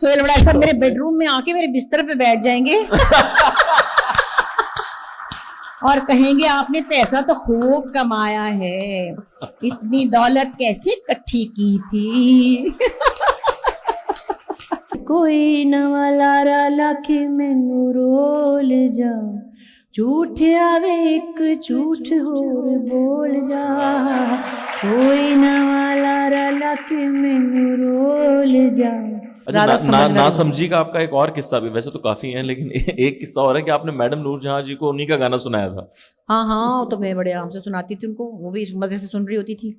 सोहेल वड़ाई साहब मेरे बेडरूम में आके मेरे बिस्तर पे बैठ जाएंगे और कहेंगे आपने पैसा तो खूब कमाया है, इतनी दौलत कैसे इकट्ठी की थी। कोई नवा लारा लाके मैनू रोल जा, झूठ आवे एक झूठ होर बोल जा, कोई नवा लारा लाके मैनू रोल जा। अच्छा, ना समझी का आपका एक और किस्सा भी, वैसे तो काफी है लेकिन एक किस्सा और है कि आपने मैडम नूरजहां जी को उन्हीं का गाना सुनाया था। हाँ, तो मैं बड़े आराम से सुनाती थी उनको, वो भी मजे से सुन रही होती थी।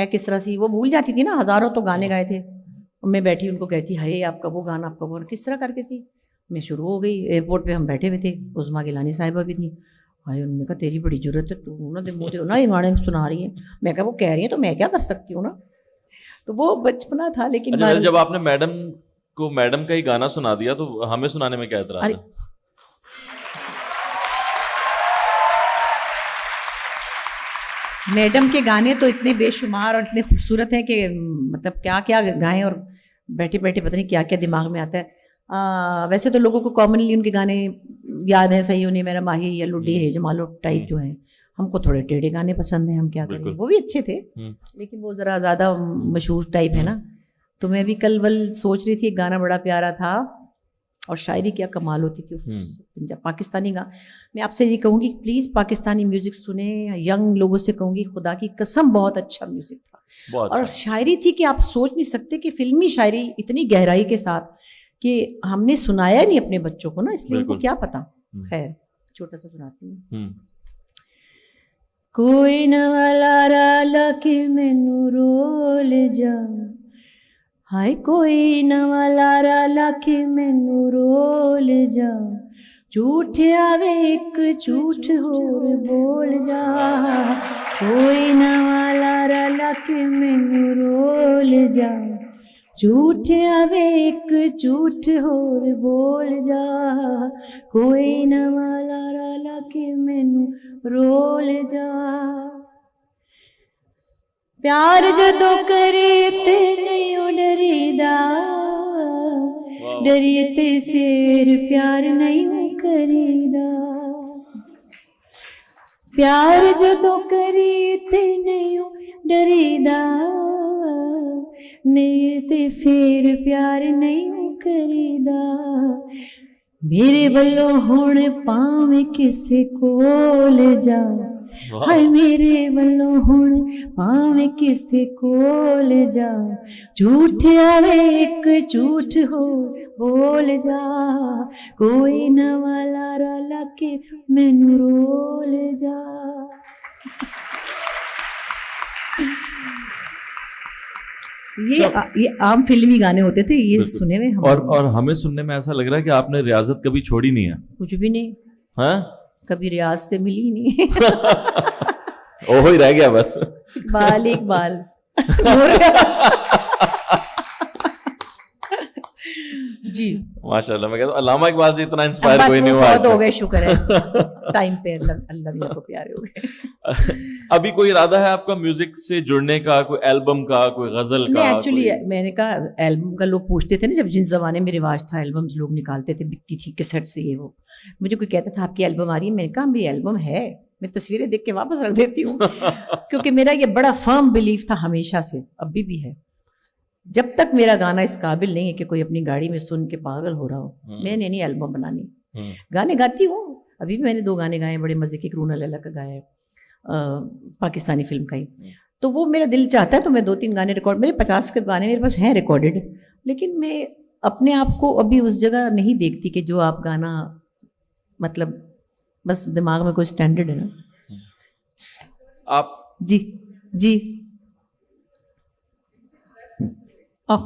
किस तरह से वो भूल जाती थी ना, हजारों तो गाने गाए थे। मैं बैठी उनको कहती, हाय आपका वो गाना, आपका वो, किस तरह करके सी मैं शुरू हो गई। एयरपोर्ट पे हम बैठे हुए थे, उस्मा गिलानी साहिबा भी थी। हाय, उन्होंने कहा तेरी बड़ी जरूरत है, तू ना ये गाने सुना रही है। मैं कहा वो कह रही है तो मैं क्या कर सकती हूँ ना। तो वो बचपना था। लेकिन अच्छा, जब आपने मैडम का ही गाना सुना दिया तो हमें सुनाने में क्या एतराज है? मैडम के गाने तो इतने बेशुमार और इतने खूबसूरत हैं कि मतलब क्या क्या गाएं, और बैठे बैठे पता नहीं क्या क्या दिमाग में आता है। वैसे तो लोगों को कॉमनली उनके गाने याद है, सही होने मेरा माही या लुड्डी है जमालो टाइप जो हैं। हमको थोड़े टेढ़े गाने पसंद हैं, हम क्या करें। वो भी अच्छे थे लेकिन वो ज़रा ज़्यादा मशहूर टाइप है ना। तो मैं भी कल सोच रही थी, एक गाना बड़ा प्यारा था और शायरी क्या कमाल होती थी पंजाब पाकिस्तानी गा। मैं आपसे ये कहूँगी प्लीज़ पाकिस्तानी म्यूज़िक सुने, यंग लोगों से कहूँगी खुदा की कसम बहुत अच्छा म्यूज़िक था। और शायरी थी कि आप सोच नहीं सकते कि फिल्मी शायरी इतनी गहराई के साथ कि हमने सुनाया नहीं अपने बच्चों को ना, इसलिए उनको क्या पता। खैर छोटा सा सुनाती हूँ। कोई नवा लारा लाके मैनू रोल जा, हाय कोई नवा लारा लाके मैनू रोल जा, झूठ आवे एक झूठ होर बोल जा, कोई नवा लारा लाके मैनू रोल जा, झूठ आवे एक झूठ होर बोल जा, कोई नवा लारा लाके मैनू रोल जा। प्यार जदों करे ते नहीं डरीदा, डरिए ते फिर प्यार नहीं करीदा, प्यार जदों करे ते नहीं डरीदा, नहीं ते फिर प्यार नहीं करीदा, मेरे वल्लों हुण पावें किसे कोल जा, हाय मेरे वल्लों हुण पावें किसे कोल जा, झूठ आवे एक झूठ हो बोल जा, कोई नवा लारा लाके मैनू रोल जा। ये आम फिल्मी गाने होते थे, ये सुने हुए हम। और हमें सुनने में ऐसा लग रहा है कि आपने रियाजत कभी छोड़ी नहीं है। कुछ भी नहीं। हाँ, कभी रियाज से मिली नहीं। ओहो ही रह गया बस। इकबाल जी माशाल्लाह। मैं कहता हूँ अल्लामा इकबाल से इतना इंस्पायर कोई नहीं हुआ। बहुत हो गए, शुक्र है टाइम पे अल्लाह भी आपको प्यारे हो गए। अभी कोई इरादा है आपका म्यूजिक से जुड़ने का, कोई एल्बम का, कोई गजल का? एक्चुअली मैंने कहा एल्बम का लोग पूछते थे ना, जब जिस जमाने में रिवाज था एल्बम्स लोग निकालते थे, बिकती थी कैसेट से ये वो। मुझे कोई कहता था आपकी एल्बम आ रही है, मैंने कहा अभी एल्बम है, मैं तस्वीरें देख के वापस रख देती हूँ। क्योंकि मेरा ये बड़ा फर्म बिलीफ था हमेशा से, अभी भी है। जब तक मेरा गाना इस काबिल नहीं है कि कोई अपनी गाड़ी में सुन के पागल हो रहा हो, मैंने नहीं एल्बम बनानी। गाने गाती हूँ, अभी भी मैंने 2 गाने गाए बड़े मजे के, क्रूना लैला का गाया है, पाकिस्तानी फिल्म का ही। तो वो मेरा दिल चाहता है तो मैं 2-3 गाने रिकॉर्ड, मेरे 50 के गाने मेरे पास हैं रिकॉर्डेड, लेकिन मैं अपने आप को अभी उस जगह नहीं देखती कि जो आप गाना, मतलब बस दिमाग में कोई स्टैंडर्ड है ना। आप जी जी तो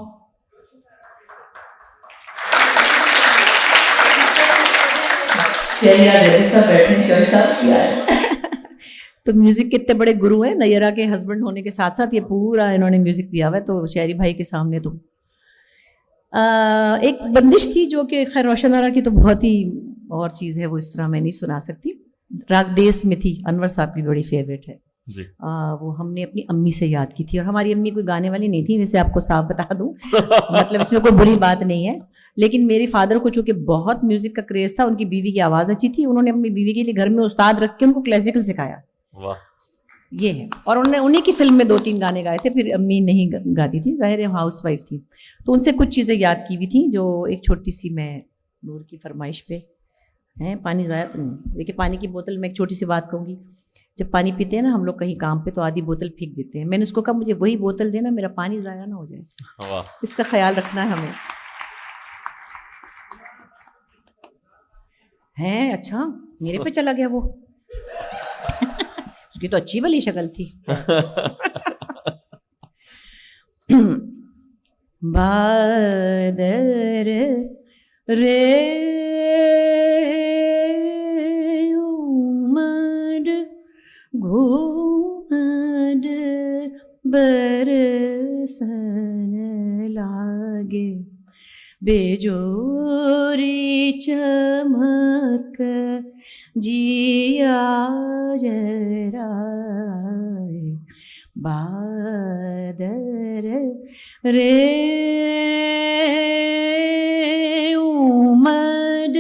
म्यूजिक के इतने बड़े गुरु हैं, नैयरा के हस्बैंड होने के साथ साथ ये पूरा इन्होंने म्यूजिक दिया हुआ है। तो शायरी भाई के सामने तो एक बंदिश थी जो कि खैर रोशन आरा की तो बहुत ही और चीज़ है, वो इस तरह मैं नहीं सुना सकती। राग देश में थी, अनवर साहब की बड़ी फेवरेट है जी। वो हमने अपनी अम्मी से याद की थी, और हमारी अम्मी कोई गाने वाली नहीं थी, वैसे आपको साफ बता दूं। मतलब इसमें कोई बुरी बात नहीं है, लेकिन मेरे फादर को चूंकि बहुत म्यूजिक का क्रेज था, उनकी बीवी की आवाज़ अच्छी थी, उन्होंने अपनी बीवी के लिए घर में उस्ताद रख के उनको क्लासिकल सिखाया। वाह। ये है। और उन्होंने उन्हीं की फिल्म में 2-3 गाने गाए थे, फिर अम्मी नहीं गाती थी, जाहिर है हाउस वाइफ थी, तो उनसे कुछ चीज़ें याद की हुई थी, जो एक छोटी सी मैं नूर की फरमाइश पे है। पानी ज़ाया तो नहीं, देखिए पानी की बोतल, मैं एक छोटी सी बात कहूँगी, जब पानी पीते हैं ना हम लोग कहीं काम पे, तो आधी बोतल फेंक देते हैं। मैंने उसको कहा मुझे वही बोतल देना, मेरा पानी ज़ाया ना हो जाए। वाह। इसका ख्याल रखना है हमें। है अच्छा, मेरे पे चला गया वो। उसकी तो अच्छी भली शक्ल थी। बादर रे उमड़ घूमड़ बरसन लागे, बेजोरी चमक जिया जराए, बादर रे उमड़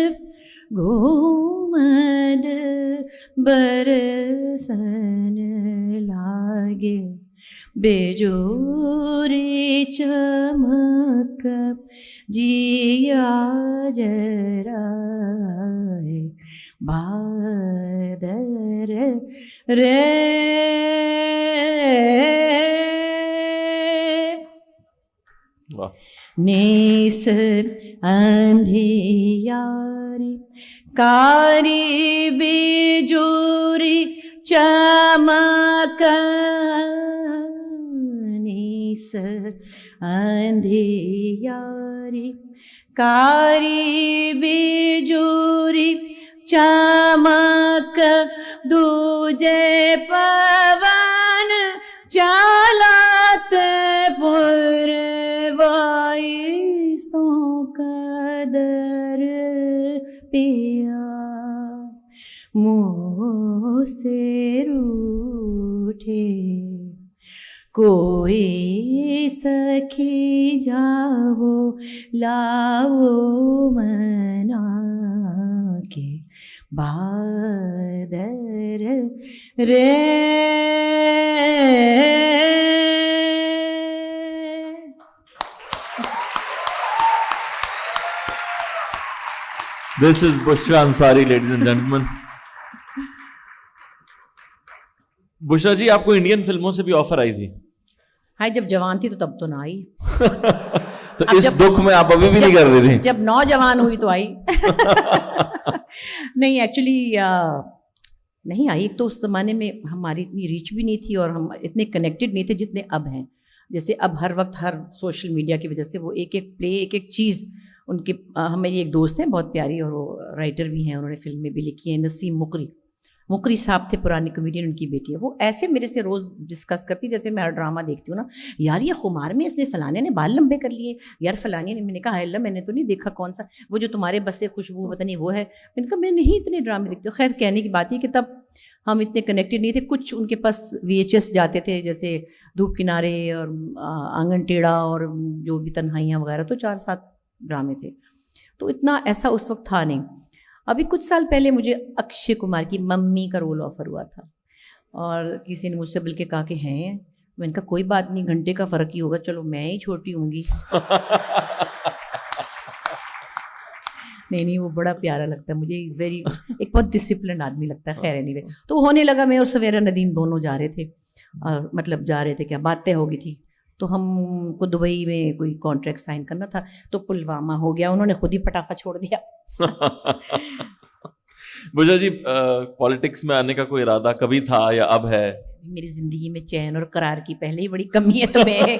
घूमड़ बरसन लागे, बेजोरी चमक जिया जराए, बादर रे। वाह। नेस अंधियारी कारी बिजूरी चमक, नेस अंधियारी कारी बिजूरी चमक, दूजे पवन चालत पुरवाई सो कदर पिया, मुँह से रूठे कोई सखी जाओ लाओ मना के, बादर रे। This is Bushra Ansari, ladies and gentlemen. Bushra जी, आपको इंडियन फिल्मों से भी ऑफर आई थी? हाँ, जब जवान थी तो तब तो ना आई। तो इस दुख में आप अभी भी नहीं कर रही थी? जब नौजवान हुई तो आई। नहीं, एक्चुअली नहीं आई। तो उस ज़माने में हमारी इतनी रीच भी नहीं थी और हम इतने कनेक्टेड नहीं थे जितने अब हैं। जैसे अब हर वक्त हर सोशल मीडिया की वजह से वो एक एक प्ले, एक एक चीज़ उनके मेरी एक दोस्त हैं बहुत प्यारी, और वो राइटर भी हैं, उन्होंने फिल्में भी लिखी हैं, नसीम मुकरी साहब थे, पुराने कॉमेडियन, उनकी बेटी है। वो ऐसे मेरे से रोज़ डिस्कस करती, जैसे मैं हर ड्रामा देखती हूँ ना, यार ये खुमार में इसने फलाने ने बाल लंबे कर लिए, यार फलाने ने। मैंने कहा अल्लाह, मैंने तो नहीं देखा, कौन सा वो जो तुम्हारे बस से खुशबू पता नहीं वो है। मैंने कहा मैं नहीं इतने ड्रामे देखती हूँ। खैर, कहने की बात है कि तब हम इतने कनेक्टेड नहीं थे। कुछ उनके पास VHS जाते थे, जैसे धूप किनारे और आंगन टेढ़ा और जो भी तन्हाइयाँ वगैरह, तो 4-7 ड्रामे थे। तो इतना ऐसा उस वक्त था नहीं। अभी कुछ साल पहले मुझे अक्षय कुमार की मम्मी का रोल ऑफर हुआ था, और किसी ने मुझसे बल्कि कहा कि हैं। मैंने कहा कोई बात नहीं, घंटे का फ़र्क ही होगा, चलो मैं ही छोटी होंगी। नहीं, वो बड़ा प्यारा लगता है मुझे। इज़ वेरी, एक बहुत डिसिप्लिन आदमी लगता है। खैर एनीवे, तो होने लगा। मैं और सवेरा नदीम दोनों जा रहे थे, मतलब जा रहे थे क्या, बातें हो गई थी। तो हमको दुबई में कोई कॉन्ट्रैक्ट साइन करना था, तो पुलवामा हो गया, उन्होंने खुद ही पटाखा छोड़ दिया। बुशरा जी, पॉलिटिक्स में आने का कोई इरादा कभी था या अब है? मेरी जिंदगी में चैन और करार की पहले ही बड़ी कमी है, तो मैं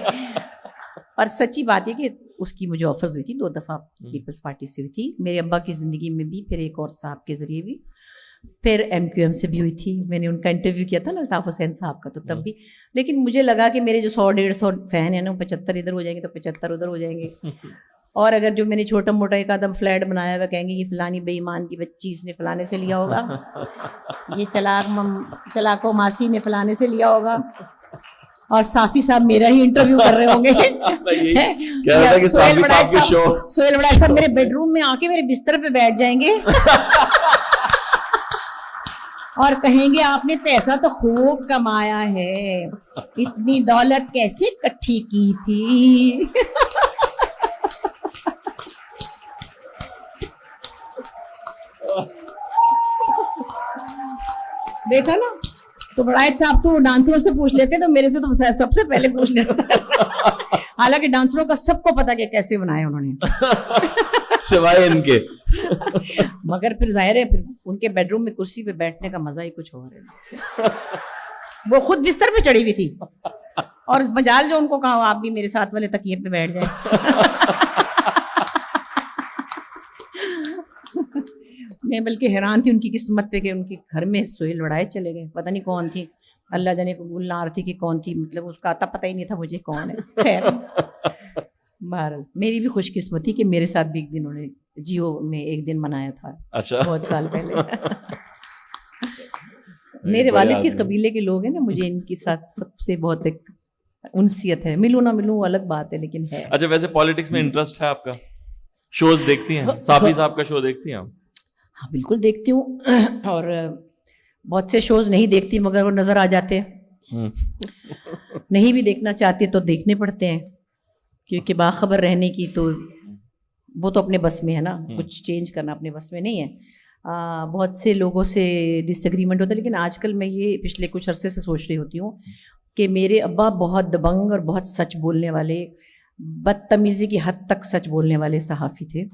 और सच्ची बात है कि उसकी मुझे ऑफर्स हुई थी 2 दफ़ा, पीपल्स पार्टी से हुई थी, मेरे अब्बा की ज़िंदगी में भी, फिर एक और साहब के ज़रिए भी, फिर MQM से भी हुई थी। मैंने उनका इंटरव्यू किया था ना, अल्ताफ हुसैन साहब का, तो तब भी। लेकिन मुझे लगा कि मेरे जो 100-150 फैन हैं ना, 75 इधर हो जाएंगे तो 75 उधर हो जाएंगे। और अगर जो मैंने छोटा मोटा एक आदम फ्लैट बनाया हुआ, कहेंगे ये फलानी बेईमान की बच्ची इसने फलाने से लिया होगा, ये चलाको मासी ने फलाने से लिया होगा। और साफी साहब मेरा ही इंटरव्यू कर रहे होंगे। क्या होता है कि साफी साहब के शो, सोहेल वड़ाई साहब मेरे बेडरूम में आके मेरे बिस्तर पे बैठ जाएंगे और कहेंगे आपने पैसा तो खूब कमाया है, इतनी दौलत कैसे इकट्ठी की थी। देखा ना, तो बड़ाई साहब तो डांसरों से पूछ लेते, तो मेरे से तो सबसे पहले पूछ लेते। हालांकि डांसरों का सबको पता कि कैसे बनाए उन्होंने, सिवाय इनके। मगर फिर जाहिर है फिर उनके बेडरूम में कुर्सी पे बैठने का मजा ही कुछ और है। वो खुद बिस्तर पे चढ़ी हुई थी और मजाल जो उनको कहा आप भी मेरे साथ वाले तकिए पे बैठ जाए। मैं बल्कि हैरान थी उनकी किस्मत पे कि उनके घर में सोहेल वड़ाई चले गए। पता नहीं कौन थी, अल्लाह जाने को गुलनार थी कि कौन थी, मतलब उसका आता पता ही नहीं था मुझे कौन है। खैर बहरहाल मेरी भी खुशकिस्मती कि मेरे साथ भी एक दिन उन्होंने जियो में एक दिन मनाया था। अच्छा, बहुत साल पहले। मेरे वालिद के कबीले के लोग हैं ना, मुझे इनके साथ सबसे बहुत एक उनसियत है। मिलूं ना मिलूं अलग बात है, लेकिन है। अच्छा, वैसे पॉलिटिक्स में इंटरेस्ट है आपका? शोज देखती हैं? साफी साहब का शो देखती हैं आप? हाँ बिल्कुल देखती हूँ, और बहुत से शोज नहीं देखती मगर वो नजर आ जाते हैं। नहीं भी देखना चाहती तो देखने पड़ते हैं, क्योंकि बाखबर रहने की तो वो तो अपने बस में है ना, कुछ चेंज करना अपने बस में नहीं है। बहुत से लोगों से डिसएग्रीमेंट होता है, लेकिन आजकल मैं ये पिछले कुछ अरसे से सोच रही होती हूँ कि मेरे अब्बा बहुत दबंग और बहुत सच बोलने वाले, बदतमीज़ी की हद तक सच बोलने वाले सहाफ़ी थे।